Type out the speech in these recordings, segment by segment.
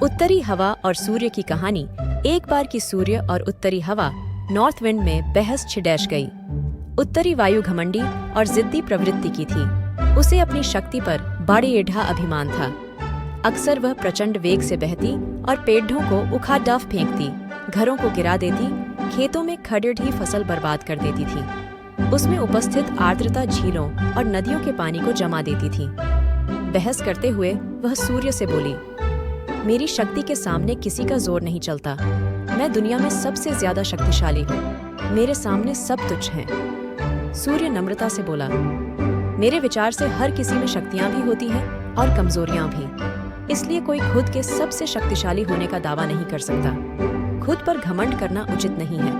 उत्तरी हवा और सूर्य की कहानी। एक बार की सूर्य और उत्तरी हवा नॉर्थ विंड में बहस छिड़ैश गई। उत्तरी वायु घमंडी और जिद्दी प्रवृत्ति की थी। उसे अपनी शक्ति पर बड़े एढ़ा अभिमान था। अक्सर वह प्रचंड वेग से बहती और पेड़ों को उखाड़ डाफ फेंकती, घरों को गिरा देती, खेतों में खड़ेढ़ी फसल बर्बाद कर देती थी। उसमें उपस्थित आर्द्रता झीलों और नदियों के पानी को जमा देती थी। बहस करते हुए वह सूर्य से बोली, मेरी शक्ति के सामने किसी का जोर नहीं चलता। मैं दुनिया में सबसे ज्यादा शक्तिशाली हूँ। मेरे सामने सब तुच्छ हैं। सूर्य नम्रता से बोला, मेरे विचार से हर किसी में शक्तियाँ भी होती हैं और कमजोरियाँ भी। इसलिए कोई खुद के सबसे शक्तिशाली होने का दावा नहीं कर सकता। खुद पर घमंड करना उचित नहीं है।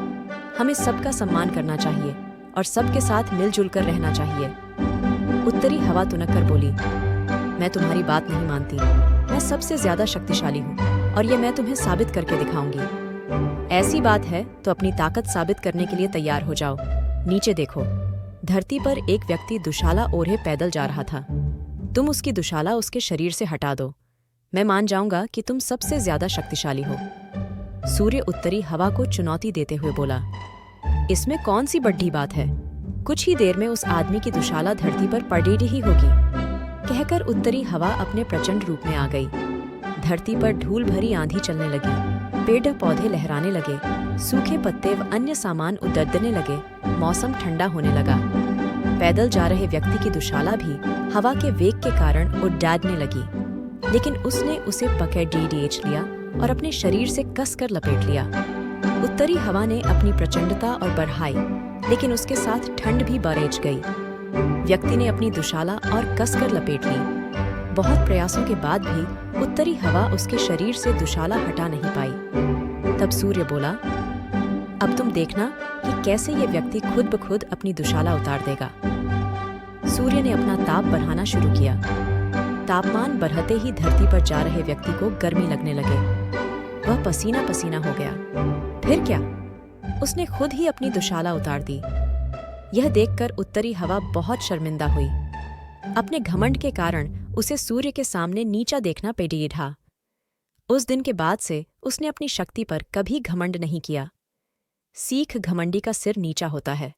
हमें सबका सम्मान करना चाहिए और सबके साथ मिलजुल कर रहना चाहिए। उत्तरी हवा तुनक कर बोली, मैं तुम्हारी बात नहीं मानती। मैं सबसे ज्यादा शक्तिशाली हूँ और ये मैं तुम्हें साबित करके दिखाऊंगी। ऐसी बात है तो अपनी ताकत साबित करने के लिए तैयार हो जाओ। नीचे देखो। धरती पर एक व्यक्ति दुशाला ओढ़े पैदल जा रहा था। तुम उसकी दुशाला उसके शरीर से हटा दो, मैं मान जाऊंगा कि तुम सबसे ज्यादा शक्तिशाली हो। सूर्य उत्तरी हवा को चुनौती देते हुए बोला, इसमें कौन सी बड़ी बात है। कुछ ही देर में उस आदमी की दुशाला धरती पर पड़ी ही होगी। कहकर उत्तरी हवा अपने प्रचंड रूप में आ गई। धरती पर धूल भरी आंधी चलने लगी। पेड़ पौधे लहराने लगे। सूखे पत्ते व अन्य सामान उदड़ने लगे। मौसम ठंडा होने लगा। पैदल जा रहे व्यक्ति की दुशाला भी हवा के वेग के कारण उड़ने लगी, लेकिन उसने उसे पकड़ खींच लिया और अपने शरीर से कसकर लपेट लिया। उत्तरी हवा ने अपनी प्रचंडता और बढ़ाई, लेकिन उसके साथ ठंड भी बरेज गई। व्यक्ति ने अपनी दुशाला और कसकर लपेट ली। बहुत प्रयासों के बाद भी उत्तरी हवा उसके शरीर से दुशाला हटा नहीं पाई। तब सूर्य बोला, अब तुम देखना कि कैसे ये व्यक्ति खुद ब खुद अपनी दुशाला उतार देगा। सूर्य ने अपना ताप बढ़ाना शुरू किया। तापमान बढ़ते ही धरती पर जा रहे व्यक्ति को गर्मी लगने लगे। वह पसीना पसीना हो गया। फिर क्या, उसने खुद ही अपनी दुशाला उतार दी। यह देखकर उत्तरी हवा बहुत शर्मिंदा हुई। अपने घमंड के कारण उसे सूर्य के सामने नीचा देखना पड़ा। उस दिन के बाद से उसने अपनी शक्ति पर कभी घमंड नहीं किया। सीख घमंडी का सिर नीचा होता है।